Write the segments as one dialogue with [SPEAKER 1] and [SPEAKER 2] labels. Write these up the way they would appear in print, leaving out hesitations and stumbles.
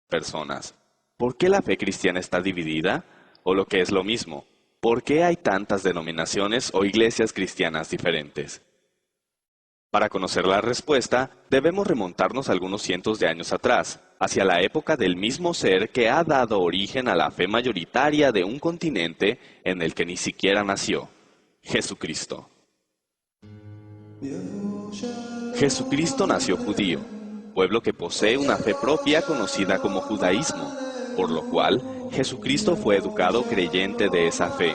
[SPEAKER 1] personas. ¿Por qué la fe cristiana está dividida? O lo que es lo mismo, ¿por qué hay tantas denominaciones o iglesias cristianas diferentes? Para conocer la respuesta, debemos remontarnos algunos cientos de años atrás, hacia la época del mismo ser que ha dado origen a la fe mayoritaria de un continente en el que ni siquiera nació, Jesucristo. Jesucristo nació judío, pueblo que posee una fe propia conocida como judaísmo, por lo cual Jesucristo fue educado creyente de esa fe.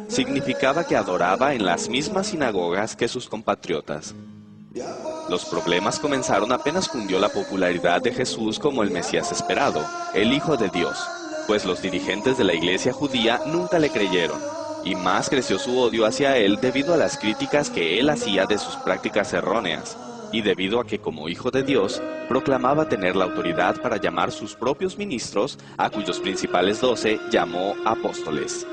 [SPEAKER 1] Significaba que adoraba en las mismas sinagogas que sus compatriotas. Los problemas comenzaron apenas cundió la popularidad de Jesús como el Mesías esperado, el Hijo de Dios, pues los dirigentes de la iglesia judía nunca le creyeron, y más creció su odio hacia él debido a las críticas que él hacía de sus prácticas erróneas, y debido a que como Hijo de Dios, proclamaba tener la autoridad para llamar sus propios ministros, a cuyos principales 12 llamó apóstoles.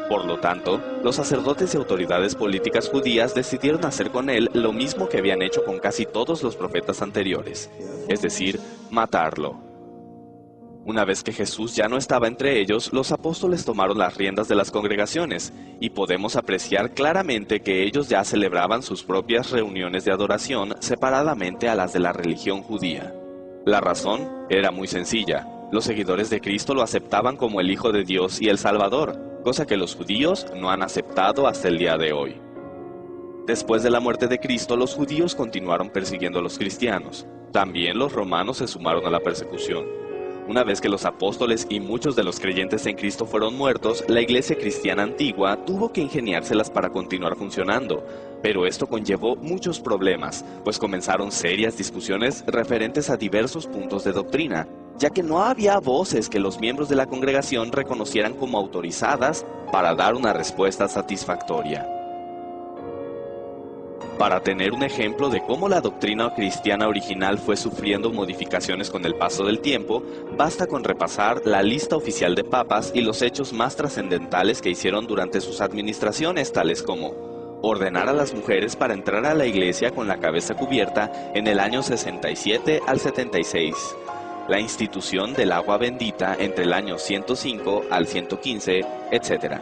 [SPEAKER 1] Por lo tanto, los sacerdotes y autoridades políticas judías decidieron hacer con él lo mismo que habían hecho con casi todos los profetas anteriores, es decir, matarlo. Una vez que Jesús ya no estaba entre ellos, los apóstoles tomaron las riendas de las congregaciones, y podemos apreciar claramente que ellos ya celebraban sus propias reuniones de adoración separadamente a las de la religión judía. La razón era muy sencilla. Los seguidores de Cristo lo aceptaban como el Hijo de Dios y el Salvador, cosa que los judíos no han aceptado hasta el día de hoy. Después de la muerte de Cristo, los judíos continuaron persiguiendo a los cristianos. También los romanos se sumaron a la persecución. Una vez que los apóstoles y muchos de los creyentes en Cristo fueron muertos, la iglesia cristiana antigua tuvo que ingeniárselas para continuar funcionando, pero esto conllevó muchos problemas, pues comenzaron serias discusiones referentes a diversos puntos de doctrina, ya que no había voces que los miembros de la congregación reconocieran como autorizadas para dar una respuesta satisfactoria. Para tener un ejemplo de cómo la doctrina cristiana original fue sufriendo modificaciones con el paso del tiempo, basta con repasar la lista oficial de papas y los hechos más trascendentales que hicieron durante sus administraciones, tales como ordenar a las mujeres para entrar a la iglesia con la cabeza cubierta en el año 67 al 76, la institución del agua bendita entre el año 105 al 115, etc.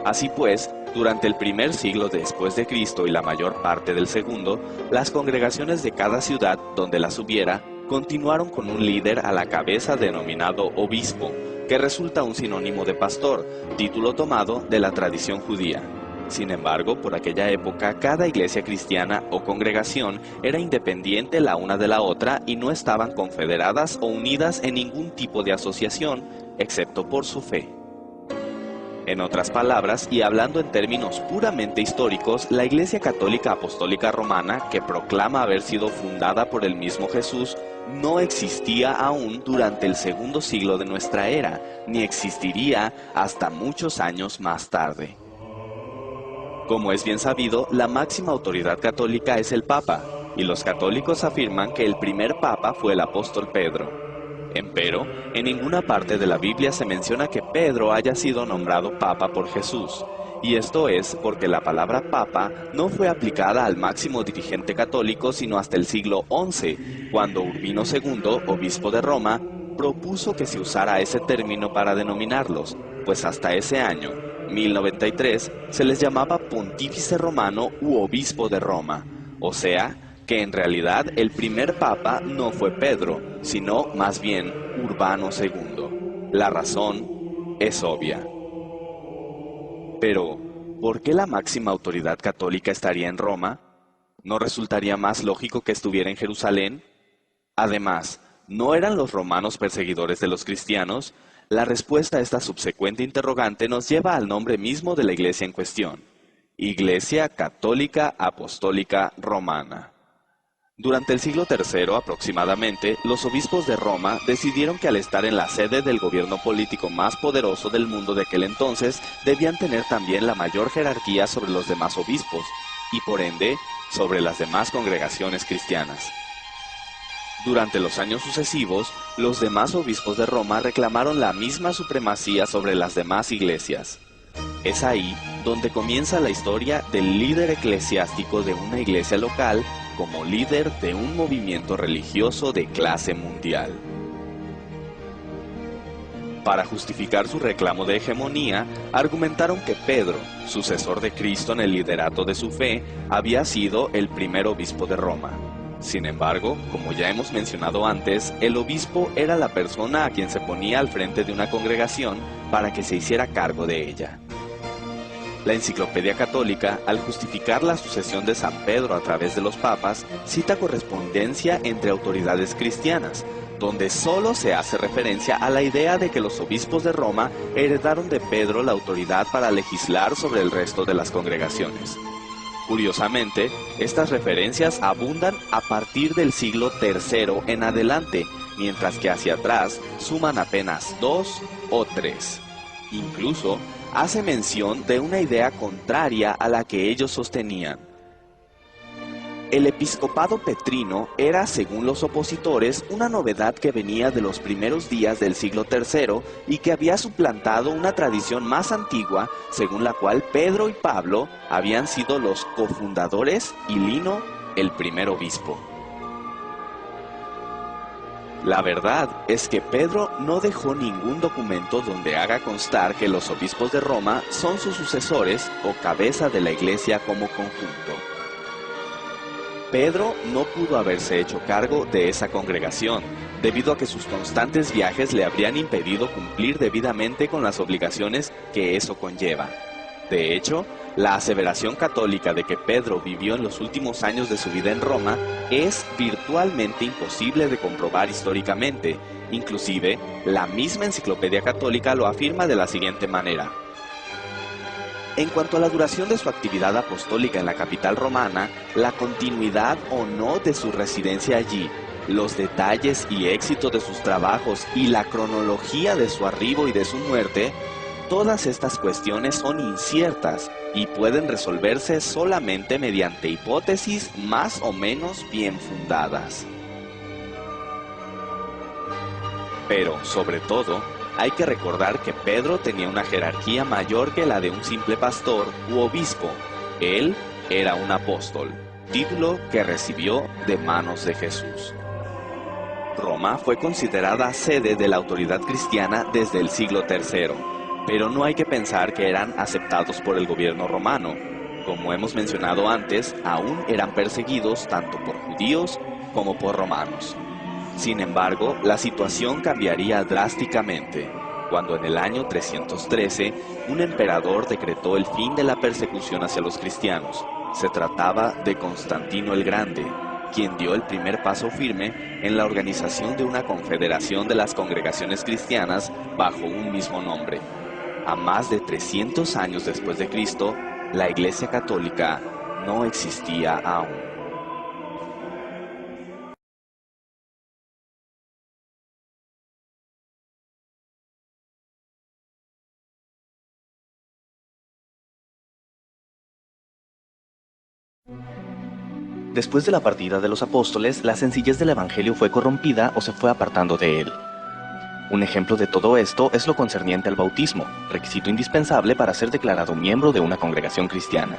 [SPEAKER 1] Así pues, durante el primer siglo después de Cristo y la mayor parte del segundo, las congregaciones de cada ciudad donde las hubiera continuaron con un líder a la cabeza denominado obispo, que resulta un sinónimo de pastor, título tomado de la tradición judía. Sin embargo, por aquella época, cada iglesia cristiana o congregación era independiente la una de la otra y no estaban confederadas o unidas en ningún tipo de asociación, excepto por su fe. En otras palabras, y hablando en términos puramente históricos, la Iglesia Católica Apostólica Romana, que proclama haber sido fundada por el mismo Jesús, no existía aún durante el segundo siglo de nuestra era, ni existiría hasta muchos años más tarde. Como es bien sabido, la máxima autoridad católica es el Papa, y los católicos afirman que el primer Papa fue el apóstol Pedro. Empero, en ninguna parte de la Biblia se menciona que Pedro haya sido nombrado Papa por Jesús, y esto es porque la palabra Papa no fue aplicada al máximo dirigente católico sino hasta el siglo XI, cuando Urbino II, obispo de Roma, propuso que se usara ese término para denominarlos, pues hasta ese año, 1093, se les llamaba Pontífice Romano u Obispo de Roma, o sea, que en realidad el primer papa no fue Pedro, sino más bien Urbano II. La razón es obvia. Pero, ¿por qué la máxima autoridad católica estaría en Roma? ¿No resultaría más lógico que estuviera en Jerusalén? Además, ¿no eran los romanos perseguidores de los cristianos? La respuesta a esta subsecuente interrogante nos lleva al nombre mismo de la iglesia en cuestión: Iglesia Católica Apostólica Romana. Durante el siglo III aproximadamente, los obispos de Roma decidieron que al estar en la sede del gobierno político más poderoso del mundo de aquel entonces, debían tener también la mayor jerarquía sobre los demás obispos, y por ende, sobre las demás congregaciones cristianas. Durante los años sucesivos, los demás obispos de Roma reclamaron la misma supremacía sobre las demás iglesias. Es ahí donde comienza la historia del líder eclesiástico de una iglesia local como líder de un movimiento religioso de clase mundial. Para justificar su reclamo de hegemonía, argumentaron que Pedro, sucesor de Cristo en el liderato de su fe, había sido el primer obispo de Roma. Sin embargo, como ya hemos mencionado antes, el obispo era la persona a quien se ponía al frente de una congregación para que se hiciera cargo de ella. La Enciclopedia Católica, al justificar la sucesión de San Pedro a través de los papas, cita correspondencia entre autoridades cristianas, donde solo se hace referencia a la idea de que los obispos de Roma heredaron de Pedro la autoridad para legislar sobre el resto de las congregaciones. Curiosamente, estas referencias abundan a partir del siglo III en adelante, mientras que hacia atrás suman apenas 2 o 3. Incluso, hace mención de una idea contraria a la que ellos sostenían. El episcopado petrino era, según los opositores, una novedad que venía de los primeros días del siglo III y que había suplantado una tradición más antigua, según la cual Pedro y Pablo habían sido los cofundadores y Lino el primer obispo. La verdad es que Pedro no dejó ningún documento donde haga constar que los obispos de Roma son sus sucesores o cabeza de la Iglesia como conjunto. Pedro no pudo haberse hecho cargo de esa congregación, debido a que sus constantes viajes le habrían impedido cumplir debidamente con las obligaciones que eso conlleva. De hecho, la aseveración católica de que Pedro vivió en los últimos años de su vida en Roma es virtualmente imposible de comprobar históricamente. Inclusive, la misma Enciclopedia Católica lo afirma de la siguiente manera. En cuanto a la duración de su actividad apostólica en la capital romana, la continuidad o no de su residencia allí, los detalles y éxito de sus trabajos y la cronología de su arribo y de su muerte, todas estas cuestiones son inciertas y pueden resolverse solamente mediante hipótesis más o menos bien fundadas. Pero, sobre todo, hay que recordar que Pedro tenía una jerarquía mayor que la de un simple pastor u obispo. Él era un apóstol, título que recibió de manos de Jesús. Roma fue considerada sede de la autoridad cristiana desde el siglo III, pero no hay que pensar que eran aceptados por el gobierno romano. Como hemos mencionado antes, aún eran perseguidos tanto por judíos como por romanos. Sin embargo, la situación cambiaría drásticamente, cuando en el año 313, un emperador decretó el fin de la persecución hacia los cristianos. Se trataba de Constantino el Grande, quien dio el primer paso firme en la organización de una confederación de las congregaciones cristianas bajo un mismo nombre. A más de 300 años después de Cristo, la Iglesia Católica no existía aún.
[SPEAKER 2] Después de la partida de los apóstoles, la sencillez del Evangelio fue corrompida o se fue apartando de él. Un ejemplo de todo esto es lo concerniente al bautismo, requisito indispensable para ser declarado miembro de una congregación cristiana.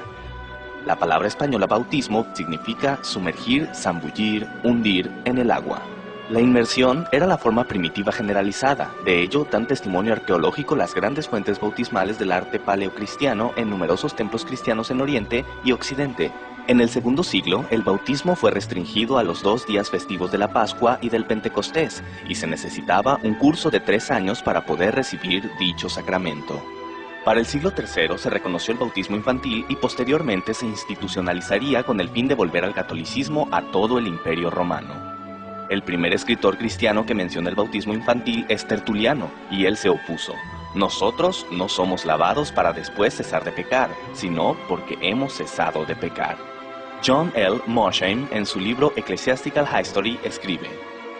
[SPEAKER 2] La palabra española bautismo significa sumergir, zambullir, hundir en el agua. La inmersión era la forma primitiva generalizada, de ello dan testimonio arqueológico las grandes fuentes bautismales del arte paleocristiano en numerosos templos cristianos en Oriente y Occidente. En el segundo siglo, el bautismo fue restringido a los 2 días festivos de la Pascua y del Pentecostés, y se necesitaba un curso de 3 años para poder recibir dicho sacramento. Para el siglo III se reconoció el bautismo infantil y posteriormente se institucionalizaría con el fin de volver al catolicismo a todo el Imperio Romano. El primer escritor cristiano que menciona el bautismo infantil es Tertuliano, y él se opuso. Nosotros no somos lavados para después cesar de pecar, sino porque hemos cesado de pecar. John L. Mosheim, en su libro Ecclesiastical History, escribe: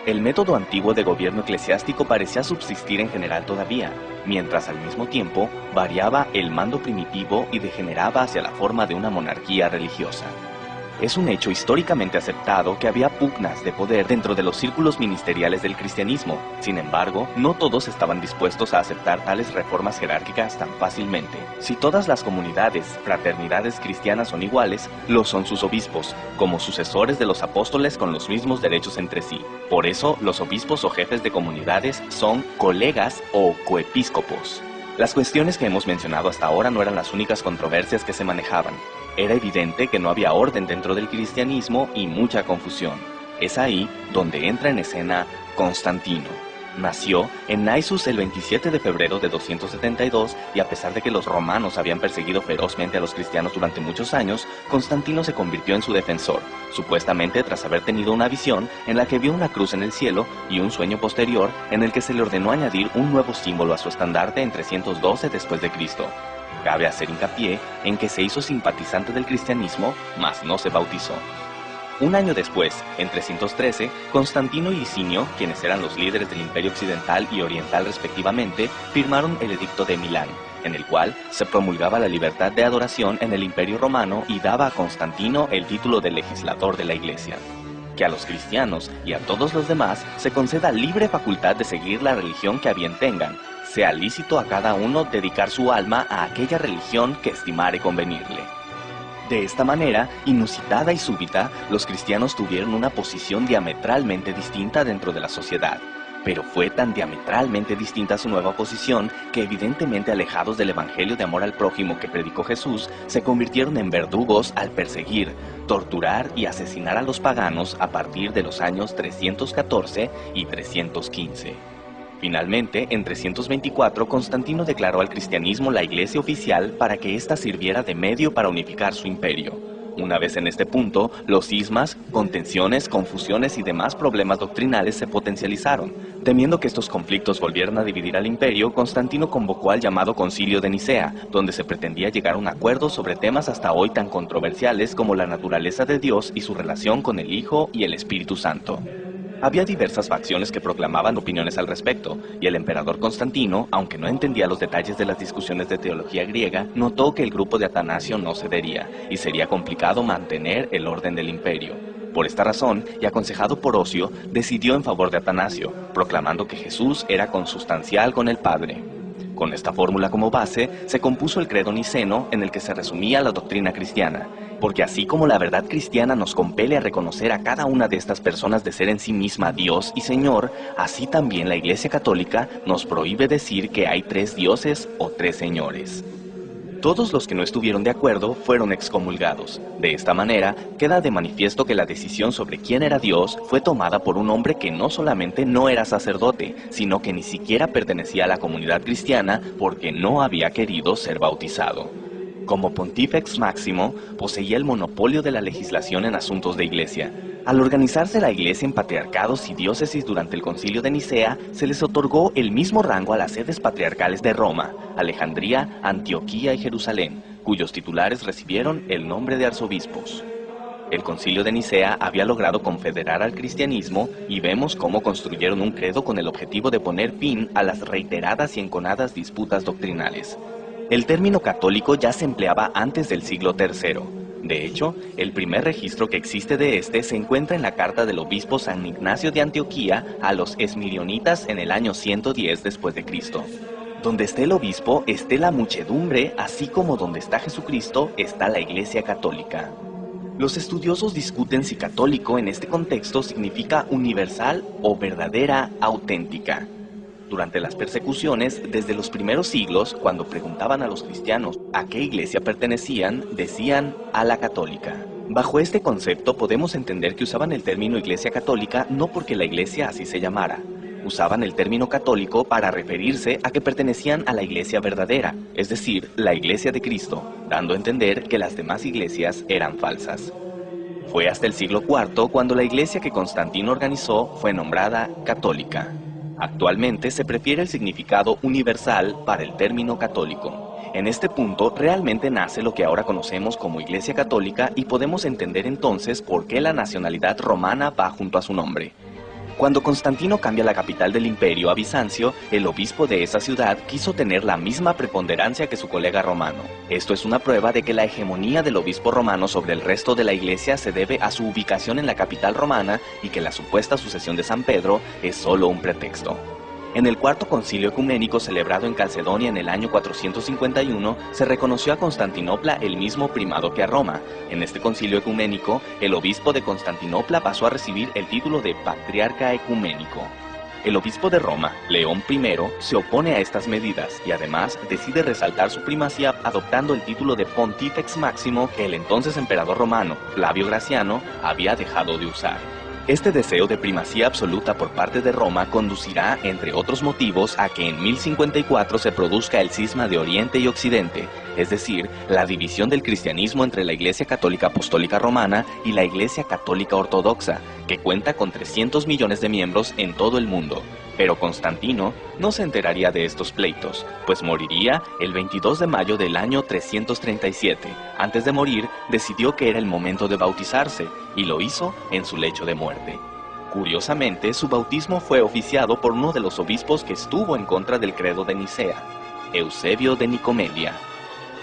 [SPEAKER 2] el método antiguo de gobierno eclesiástico parecía subsistir en general todavía, mientras al mismo tiempo variaba el mando primitivo y degeneraba hacia la forma de una monarquía religiosa. Es un hecho históricamente aceptado que había pugnas de poder dentro de los círculos ministeriales del cristianismo. Sin embargo, no todos estaban dispuestos a aceptar tales reformas jerárquicas tan fácilmente. Si todas las comunidades, fraternidades cristianas son iguales, lo son sus obispos, como sucesores de los apóstoles con los mismos derechos entre sí. Por eso, los obispos o jefes de comunidades son colegas o coepiscopos. Las cuestiones que hemos mencionado hasta ahora no eran las únicas controversias que se manejaban. Era evidente que no había orden dentro del cristianismo y mucha confusión. Es ahí donde entra en escena Constantino. Nació en Naissus el 27 de febrero de 272 y a pesar de que los romanos habían perseguido ferozmente a los cristianos durante muchos años, Constantino se convirtió en su defensor, supuestamente tras haber tenido una visión en la que vio una cruz en el cielo y un sueño posterior en el que se le ordenó añadir un nuevo símbolo a su estandarte en 312 después de Cristo. Cabe hacer hincapié en que se hizo simpatizante del cristianismo, mas no se bautizó. Un año después, en 313, Constantino y Licinio, quienes eran los líderes del Imperio Occidental y Oriental respectivamente, firmaron el Edicto de Milán, en el cual se promulgaba la libertad de adoración en el Imperio Romano y daba a Constantino el título de legislador de la Iglesia. Que a los cristianos y a todos los demás se conceda libre facultad de seguir la religión que a bien tengan, sea lícito a cada uno dedicar su alma a aquella religión que estimare convenirle. De esta manera, inusitada y súbita, los cristianos tuvieron una posición diametralmente distinta dentro de la sociedad. Pero fue tan diametralmente distinta su nueva posición que evidentemente alejados del evangelio de amor al prójimo que predicó Jesús, se convirtieron en verdugos al perseguir, torturar y asesinar a los paganos a partir de los años 314 y 315. Finalmente, en 324, Constantino declaró al cristianismo la iglesia oficial para que ésta sirviera de medio para unificar su imperio. Una vez en este punto, los cismas, contenciones, confusiones y demás problemas doctrinales se potencializaron. Temiendo que estos conflictos volvieran a dividir al imperio, Constantino convocó al llamado Concilio de Nicea, donde se pretendía llegar a un acuerdo sobre temas hasta hoy tan controversiales como la naturaleza de Dios y su relación con el Hijo y el Espíritu Santo. Había diversas facciones que proclamaban opiniones al respecto, y el emperador Constantino, aunque no entendía los detalles de las discusiones de teología griega, notó que el grupo de Atanasio no cedería, y sería complicado mantener el orden del imperio. Por esta razón, y aconsejado por Ocio, decidió en favor de Atanasio, proclamando que Jesús era consustancial con el Padre. Con esta fórmula como base, se compuso el credo niceno en el que se resumía la doctrina cristiana, porque así como la verdad cristiana nos compele a reconocer a cada una de estas personas de ser en sí misma Dios y Señor, así también la Iglesia Católica nos prohíbe decir que hay tres dioses o tres señores. Todos los que no estuvieron de acuerdo fueron excomulgados. De esta manera, queda de manifiesto que la decisión sobre quién era Dios fue tomada por un hombre que no solamente no era sacerdote, sino que ni siquiera pertenecía a la comunidad cristiana porque no había querido ser bautizado. Como Pontífex Máximo, poseía el monopolio de la legislación en asuntos de iglesia. Al organizarse la iglesia en patriarcados y diócesis durante el Concilio de Nicea, se les otorgó el mismo rango a las sedes patriarcales de Roma, Alejandría, Antioquía y Jerusalén, cuyos titulares recibieron el nombre de arzobispos. El Concilio de Nicea había logrado confederar al cristianismo y vemos cómo construyeron un credo con el objetivo de poner fin a las reiteradas y enconadas disputas doctrinales. El término católico ya se empleaba antes del siglo III. De hecho, el primer registro que existe de este se encuentra en la carta del obispo San Ignacio de Antioquía a los esmilionitas en el año 110 después de Cristo. Donde esté el obispo, esté la muchedumbre, así como donde está Jesucristo, está la Iglesia Católica. Los estudiosos discuten si católico en este contexto significa universal o verdadera, auténtica. Durante las persecuciones, desde los primeros siglos, cuando preguntaban a los cristianos a qué iglesia pertenecían, decían a la católica. Bajo este concepto podemos entender que usaban el término iglesia católica no porque la iglesia así se llamara. Usaban el término católico para referirse a que pertenecían a la iglesia verdadera, es decir, la iglesia de Cristo, dando a entender que las demás iglesias eran falsas. Fue hasta el siglo IV cuando la iglesia que Constantino organizó fue nombrada católica. Actualmente se prefiere el significado universal para el término católico. En este punto realmente nace lo que ahora conocemos como Iglesia Católica y podemos entender entonces por qué la nacionalidad romana va junto a su nombre. Cuando Constantino cambia la capital del imperio a Bizancio, el obispo de esa ciudad quiso tener la misma preponderancia que su colega romano. Esto es una prueba de que la hegemonía del obispo romano sobre el resto de la iglesia se debe a su ubicación en la capital romana y que la supuesta sucesión de San Pedro es solo un pretexto. En el Cuarto Concilio Ecuménico celebrado en Calcedonia en el año 451, se reconoció a Constantinopla el mismo primado que a Roma. En este concilio ecuménico, el obispo de Constantinopla pasó a recibir el título de Patriarca Ecuménico. El obispo de Roma, León I, se opone a estas medidas y además decide resaltar su primacía adoptando el título de Pontifex Máximo que el entonces emperador romano, Flavio Graciano, había dejado de usar. Este deseo de primacía absoluta por parte de Roma conducirá, entre otros motivos, a que en 1054 se produzca el cisma de Oriente y Occidente, es decir, la división del cristianismo entre la Iglesia Católica Apostólica Romana y la Iglesia Católica Ortodoxa, que cuenta con 300 millones de miembros en todo el mundo. Pero Constantino no se enteraría de estos pleitos, pues moriría el 22 de mayo del año 337. Antes de morir, decidió que era el momento de bautizarse, y lo hizo en su lecho de muerte. Curiosamente, su bautismo fue oficiado por uno de los obispos que estuvo en contra del credo de Nicea, Eusebio de Nicomedia.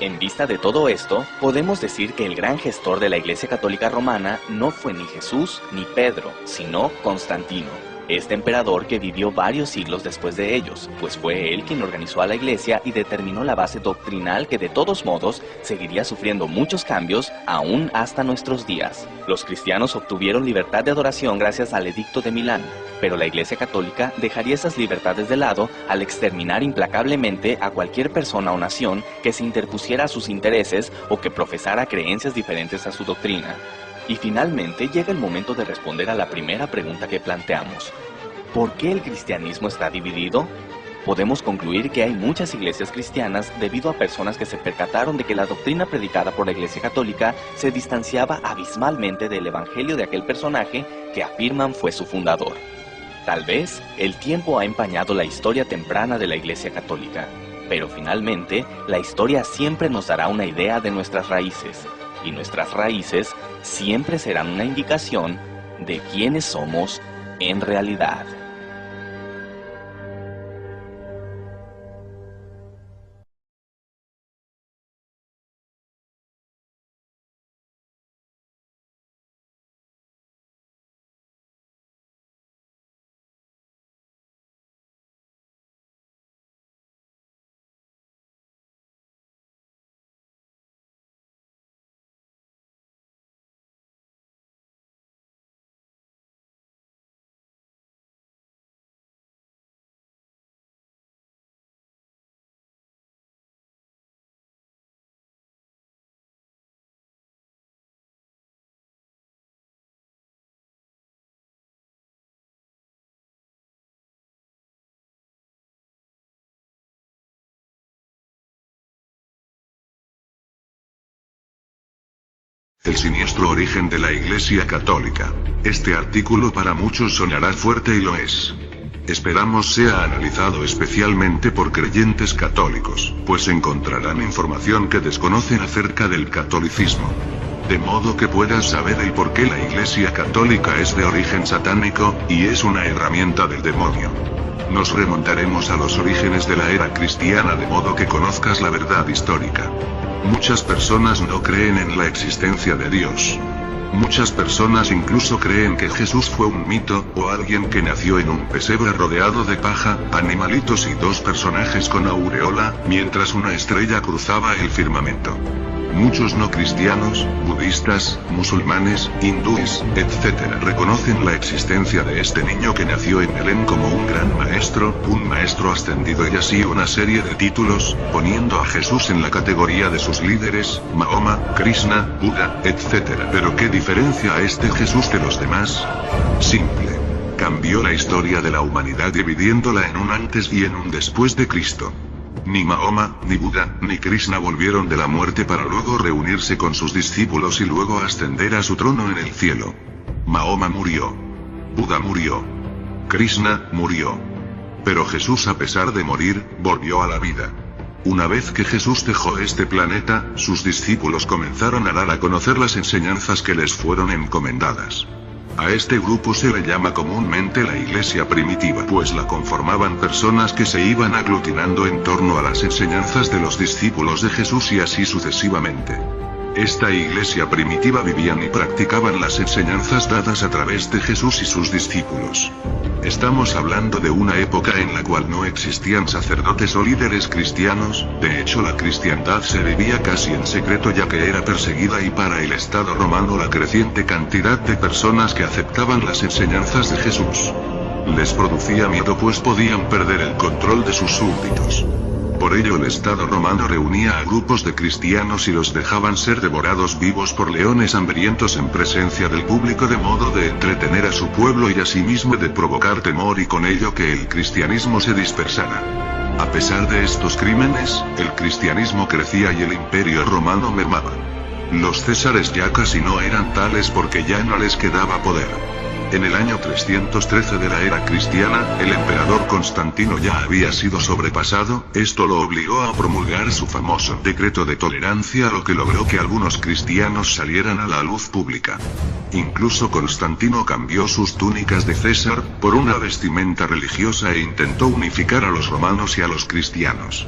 [SPEAKER 2] En vista de todo esto, podemos decir que el gran gestor de la Iglesia Católica Romana no fue ni Jesús ni Pedro, sino Constantino, este emperador que vivió varios siglos después de ellos, pues fue él quien organizó a la Iglesia y determinó la base doctrinal que de todos modos seguiría sufriendo muchos cambios aún hasta nuestros días. Los cristianos obtuvieron libertad de adoración gracias al Edicto de Milán, pero la Iglesia Católica dejaría esas libertades de lado al exterminar implacablemente a cualquier persona o nación que se interpusiera a sus intereses o que profesara creencias diferentes a su doctrina. Y finalmente llega el momento de responder a la primera pregunta que planteamos. ¿Por qué el cristianismo está dividido? Podemos concluir que hay muchas iglesias cristianas debido a personas que se percataron de que la doctrina predicada por la Iglesia Católica se distanciaba abismalmente del evangelio de aquel personaje que afirman fue su fundador. Tal vez el tiempo ha empañado la historia temprana de la Iglesia Católica, pero finalmente la historia siempre nos dará una idea de nuestras raíces, y nuestras raíces siempre serán una indicación de quiénes somos en realidad.
[SPEAKER 3] El siniestro origen de la Iglesia Católica. Este artículo para muchos sonará fuerte y lo es. Esperamos sea analizado especialmente por creyentes católicos, pues encontrarán información que desconocen acerca del catolicismo. De modo que puedas saber el por qué la Iglesia Católica es de origen satánico, y es una herramienta del demonio. Nos remontaremos a los orígenes de la era cristiana de modo que conozcas la verdad histórica. Muchas personas no creen en la existencia de Dios. Muchas personas incluso creen que Jesús fue un mito, o alguien que nació en un pesebre rodeado de paja, animalitos y dos personajes con aureola, mientras una estrella cruzaba el firmamento. Muchos no cristianos, budistas, musulmanes, hindúes, etc. reconocen la existencia de este niño que nació en Belén como un gran maestro, un maestro ascendido y así una serie de títulos, poniendo a Jesús en la categoría de sus líderes, Mahoma, Krishna, Buda, etc. Pero ¿qué diferencia a este Jesús de los demás? Simple. Cambió la historia de la humanidad dividiéndola en un antes y en un después de Cristo. Ni Mahoma, ni Buda, ni Krishna volvieron de la muerte para luego reunirse con sus discípulos y luego ascender a su trono en el cielo. Mahoma murió. Buda murió. Krishna murió. Pero Jesús, a pesar de morir, volvió a la vida. Una vez que Jesús dejó este planeta, sus discípulos comenzaron a dar a conocer las enseñanzas que les fueron encomendadas. A este grupo se le llama comúnmente la iglesia primitiva, pues la conformaban personas que se iban aglutinando en torno a las enseñanzas de los discípulos de Jesús y así sucesivamente. Esta iglesia primitiva vivían y practicaban las enseñanzas dadas a través de Jesús y sus discípulos. Estamos hablando de una época en la cual no existían sacerdotes o líderes cristianos, de hecho la cristiandad se vivía casi en secreto ya que era perseguida y para el Estado romano la creciente cantidad de personas que aceptaban las enseñanzas de Jesús les producía miedo pues podían perder el control de sus súbditos. Por ello el Estado romano reunía a grupos de cristianos y los dejaban ser devorados vivos por leones hambrientos en presencia del público de modo de entretener a su pueblo y asimismo de provocar temor y con ello que el cristianismo se dispersara. A pesar de estos crímenes, el cristianismo crecía y el imperio romano mermaba. Los césares ya casi no eran tales porque ya no les quedaba poder. En el año 313 de la era cristiana, el emperador Constantino ya había sido sobrepasado, esto lo obligó a promulgar su famoso decreto de tolerancia, lo que logró que algunos cristianos salieran a la luz pública. Incluso Constantino cambió sus túnicas de César, por una vestimenta religiosa e intentó unificar a los romanos y a los cristianos.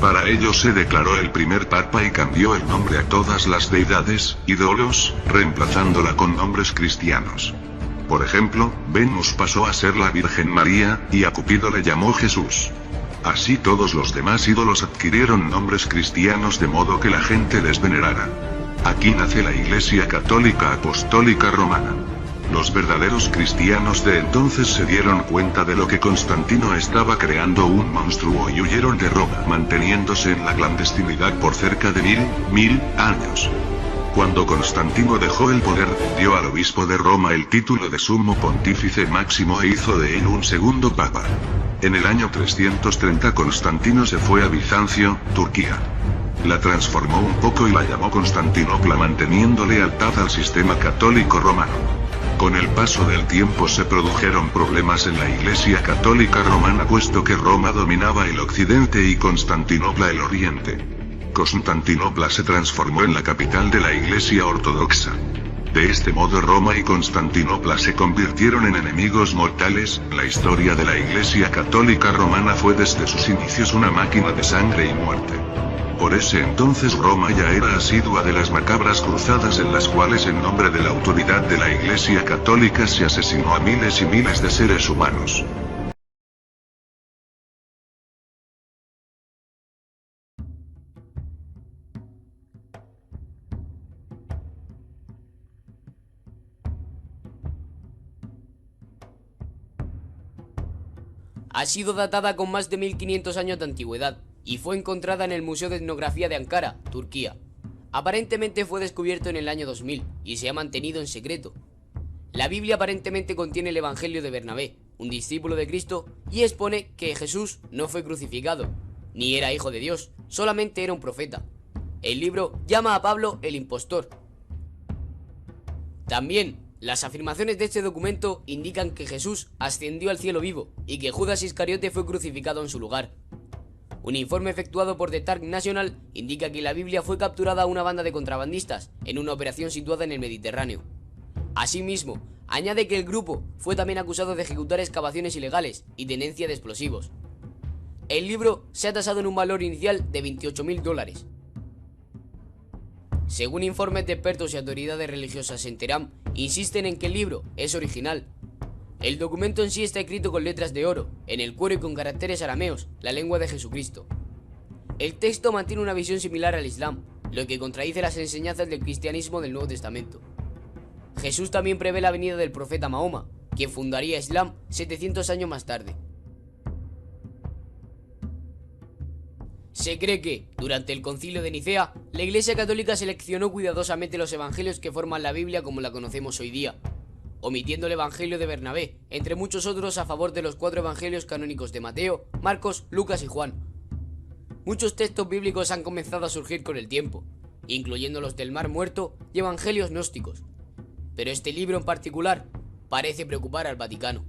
[SPEAKER 3] Para ello se declaró el primer papa y cambió el nombre a todas las deidades, ídolos, reemplazándola con nombres cristianos. Por ejemplo, Venus pasó a ser la Virgen María, y a Cupido le llamó Jesús. Así todos los demás ídolos adquirieron nombres cristianos de modo que la gente les venerara. Aquí nace la Iglesia Católica Apostólica Romana. Los verdaderos cristianos de entonces se dieron cuenta de lo que Constantino estaba creando un monstruo y huyeron de Roma, manteniéndose en la clandestinidad por cerca de mil años. Cuando Constantino dejó el poder, dio al obispo de Roma el título de sumo pontífice máximo e hizo de él un segundo papa. En el año 330 Constantino se fue a Bizancio, Turquía. La transformó un poco y la llamó Constantinopla manteniendo lealtad al sistema católico romano. Con el paso del tiempo se produjeron problemas en la Iglesia Católica Romana puesto que Roma dominaba el occidente y Constantinopla el oriente. Constantinopla se transformó en la capital de la Iglesia Ortodoxa. De este modo Roma y Constantinopla se convirtieron en enemigos mortales. La historia de la Iglesia Católica Romana fue desde sus inicios una máquina de sangre y muerte. Por ese entonces Roma ya era asidua de las macabras cruzadas en las cuales en nombre de la autoridad de la Iglesia Católica se asesinó a miles y miles de seres humanos.
[SPEAKER 4] Ha sido datada con más de 1500 años de antigüedad y fue encontrada en el Museo de Etnografía de Ankara, Turquía. Aparentemente fue descubierto en el año 2000 y se ha mantenido en secreto. La Biblia aparentemente contiene el Evangelio de Bernabé, un discípulo de Cristo, y expone que Jesús no fue crucificado, ni era hijo de Dios, solamente era un profeta. El libro llama a Pablo el impostor. También, las afirmaciones de este documento indican que Jesús ascendió al cielo vivo y que Judas Iscariote fue crucificado en su lugar. Un informe efectuado por The Targ National indica que la Biblia fue capturada a una banda de contrabandistas en una operación situada en el Mediterráneo. Asimismo, añade que el grupo fue también acusado de ejecutar excavaciones ilegales y tenencia de explosivos. El libro se ha tasado en un valor inicial de $28.000. Según informes de expertos y autoridades religiosas en Teherán, insisten en que el libro es original. El documento en sí está escrito con letras de oro, en el cuero y con caracteres arameos, la lengua de Jesucristo. El texto mantiene una visión similar al Islam, lo que contradice las enseñanzas del cristianismo del Nuevo Testamento. Jesús también prevé la venida del profeta Mahoma, quien fundaría Islam 700 años más tarde. Se cree que, durante el Concilio de Nicea, la Iglesia Católica seleccionó cuidadosamente los evangelios que forman la Biblia como la conocemos hoy día, omitiendo el Evangelio de Bernabé, entre muchos otros a favor de los 4 evangelios canónicos de Mateo, Marcos, Lucas y Juan. Muchos textos bíblicos han comenzado a surgir con el tiempo, incluyendo los del Mar Muerto y evangelios gnósticos, pero este libro en particular parece preocupar al Vaticano.